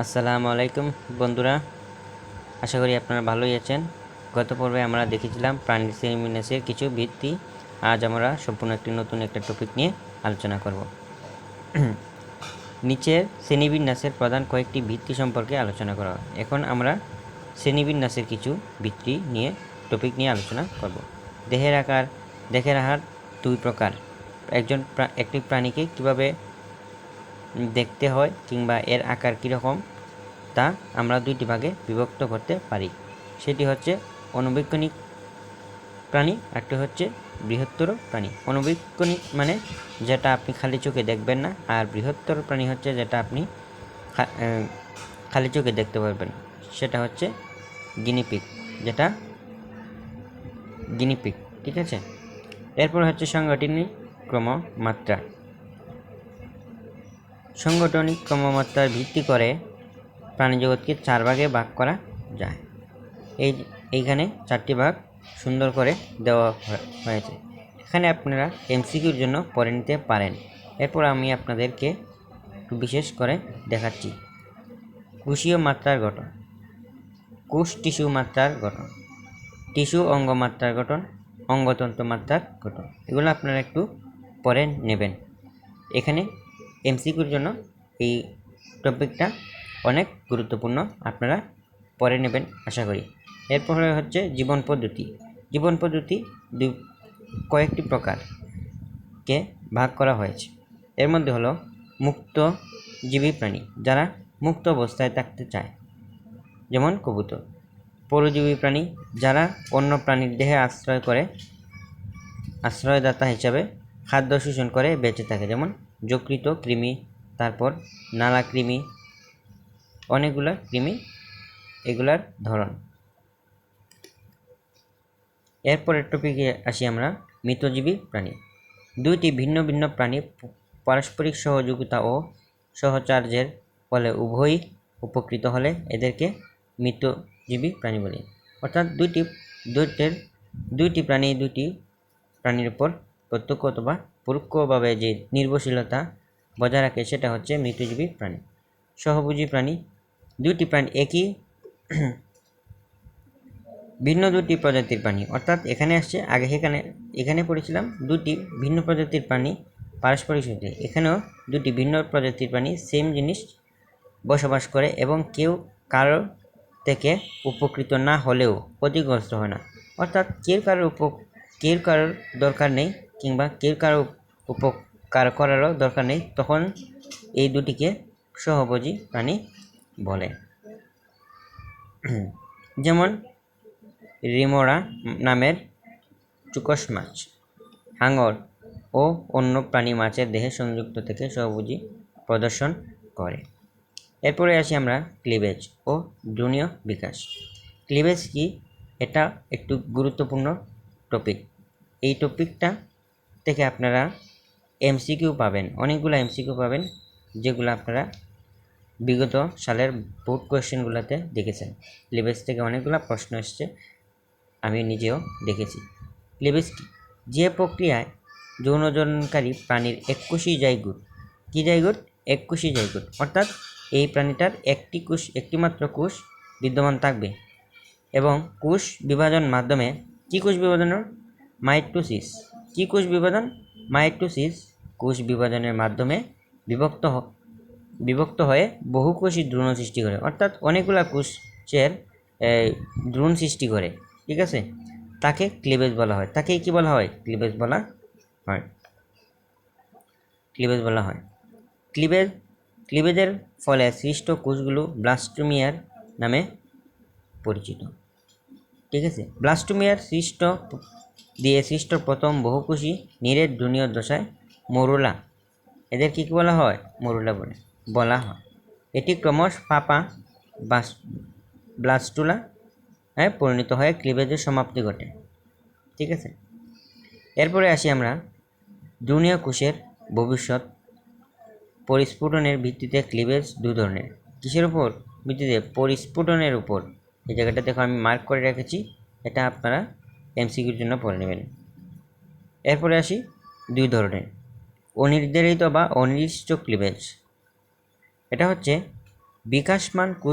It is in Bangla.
আসসালামু আলাইকুম বন্ধুরা, আশা করি আপনারা ভালোই আছেন। গত পর্বে আমরা দেখেছিলাম প্রাণীর শ্রেণীবিন্যাসের কিছু ভিত্তি। আজ আমরা সম্পূর্ণ নতুন একটা টপিক নিয়ে আলোচনা করব। নিচের শ্রেণীবিন্যাসের প্রধান কয়েকটি ভিত্তি সম্পর্কে আলোচনা করা হয়। এখন আমরা শ্রেণীবিন্যাসের কিছু ভিত্তি নিয়ে টপিক নিয়ে আলোচনা করব। দেহের আকার দুই প্রকার। একটি প্রাণীকে কিভাবে দেখতে হয় কিংবা এর আকার কীরকম তা আমরা দুইটি ভাগে বিভক্ত করতে পারি। সেটি হচ্ছে অণুবীক্ষণিক প্রাণী, একটি হচ্ছে বৃহত্তর প্রাণী। অণুবীক্ষণিক মানে যেটা আপনি খালি চোখে দেখবেন না, আর বৃহত্তর প্রাণী হচ্ছে যেটা আপনি খালি চোখে দেখতে পারবেন, সেটা হচ্ছে গিনিপিগ, ঠিক আছে। এরপর হচ্ছে সাংগঠনিক ক্রমমাত্রা। সাংগঠনিক ক্রমমাত্রার ভিত্তি করে প্রাণীজগৎকে 4 ভাগে ভাগ করা যায়। এইখানে 4টি ভাগ সুন্দর করে দেওয়া হয়েছে। এখানে আপনারা এমসিকিউর জন্য পড়ে নিতে পারেন। এরপর আমি আপনাদেরকে একটু বিশেষ করে দেখাচ্ছি। কোষীয় মাত্রার গঠন, কোষ টিস্যু মাত্রার গঠন, টিস্যু অঙ্গ মাত্রার গঠন, অঙ্গতন্ত্র মাত্রার গঠন, এগুলো আপনারা একটু পড়ে নেবেন। এখানে এমসিকিউর জন্য এই টপিকটা অনেক গুরুত্বপূর্ণ, আপনারা পড়ে নেবেন আশা করি। এরপরে হচ্ছে জীবন পদ্ধতি। জীবন পদ্ধতি কয়েকটি প্রকারকে ভাগ করা হয়েছে। এর মধ্যে হলো মুক্তজীবী প্রাণী, যারা মুক্ত অবস্থায় থাকতে চায়, যেমন কবুতর। পরজীবী প্রাণী, যারা অন্য প্রাণীর দেহে আশ্রয়দাতা হিসাবে খাদ্য শোষণ করে বেঁচে থাকে, যেমন যকৃত কৃমি, তারপর নালা কৃমি, অনেকগুলা কৃমি, এগুলার ধরন। এরপরের টপিকে আসি আমরা, মৃতজীবী প্রাণী। দুইটি ভিন্ন ভিন্ন প্রাণী পারস্পরিক সহযোগিতা ও সহচার্যের ফলে উভয়ই উপকৃত হলে এদেরকে মৃতজীবী প্রাণী বলে। অর্থাৎ দুইটি প্রাণীর উপর প্রত্যক্ষ অথবা পরোক্ষভাবে যে নির্ভরশীলতা বজায় রাখে, সেটা হচ্ছে মৃতজীবী প্রাণী। সহভোজী প্রাণী, দুইটি প্রাণী ভিন্ন দুটি প্রজাতির প্রাণী, অর্থাৎ এখানে আসছে এখানে পড়েছিলাম দুটি ভিন্ন প্রজাতির প্রাণী পারস্পরিক সহযোগিতা। এখানেও দুটি ভিন্ন প্রজাতির প্রাণী সেম জিনিস বসবাস করে এবং কেউ কারো থেকে উপকৃত না হলেও ক্ষতিগ্রস্ত হয় না। অর্থাৎ কেউ কারোর দরকার নেই কিংবা কেউ কারো উপকার করারও দরকার নেই, তখন এই দুটিকে সহভোজী প্রাণী বলে। যেমন রিমোরা নামের চুকস মাছ, হাঙর ও অন্য প্রাণী মাছের দেহে সংযুক্ত থেকে সহভোজী প্রদর্শন করে। এরপরে আসি আমরা ক্লিভেজ ও ভ্রূণীয় বিকাশ। ক্লিভেজ কি, এটা একটু গুরুত্বপূর্ণ টপিক। এই টপিকটা থেকে আপনারা এমসিকিউ পাবেন, অনেকগুলো এমসিকিউ পাবেন, যেগুলো আপনারা বিগত সালের বোর্ড কোয়েশ্চেনগুলোতে দেখেছেন। ক্লিভেজ থেকে অনেকগুলো প্রশ্ন এসছে, আমি নিজেও দেখেছি। ক্লিভেজ কি, যে প্রক্রিয়ায় যৌনজননকারী প্রাণীর এককোষী জাইগোট, কি জাইগোট? এককোষী জাইগোট, অর্থাৎ এই প্রাণীটার একটিমাত্র কোষ বিদ্যমান থাকবে এবং কোষ বিভাজন মাধ্যমে, কি কোষ বিভাজনের? মাইটোসিস। কি কোষ বিভাজন? মাইটোসিস। কোষ বিভাজনের মাধ্যমে বিভক্ত হয়ে বহুকোষী ভ্রূণ সৃষ্টি করে, অর্থাৎ অনেকগুলা কোষের ভ্রূণ সৃষ্টি করে, ঠিক আছে। তাকে ক্লিভেজ বলা হয়। তাকে কি বলা হয়? ক্লিভেজ বলা হয়। ক্লিভেজের ফলে সৃষ্ট কোষগুলো ব্লাস্টোমিয়ার নামে পরিচিত, ঠিক আছে। ব্লাস্টোমিয়ার সৃষ্ট প্রথম বহুকোষী নিরেট ভ্রূণীয় দশায় মরুলা, এদের কি বলা হয়? মরুলা বলা হয়। এটি ক্রমশ পাপা ব্লাস্টুলা পরিণত হয়ে ক্লিভেজের সমাপ্তি ঘটে, ঠিক আছে। এরপরে আসি আমরা ভ্রূণীয় কোষের ভবিষ্যৎ পরিস্ফুটনের ভিত্তিতে। ক্লিভেজ দুই ধরনের। কিসের উপর ভিত্তিতে? পরিস্ফুটনের উপর। এই জায়গাটা দেখো আমি মার্ক করে রেখেছি, এটা আপনারা এমসিকিউর জন্য পড়ে নেবেন। এরপরে আসি দুই ধরনের, অনির্ধারিত বা অনির্দিষ্ট ক্লিভেজ। এটা হচ্ছে বিকাশমান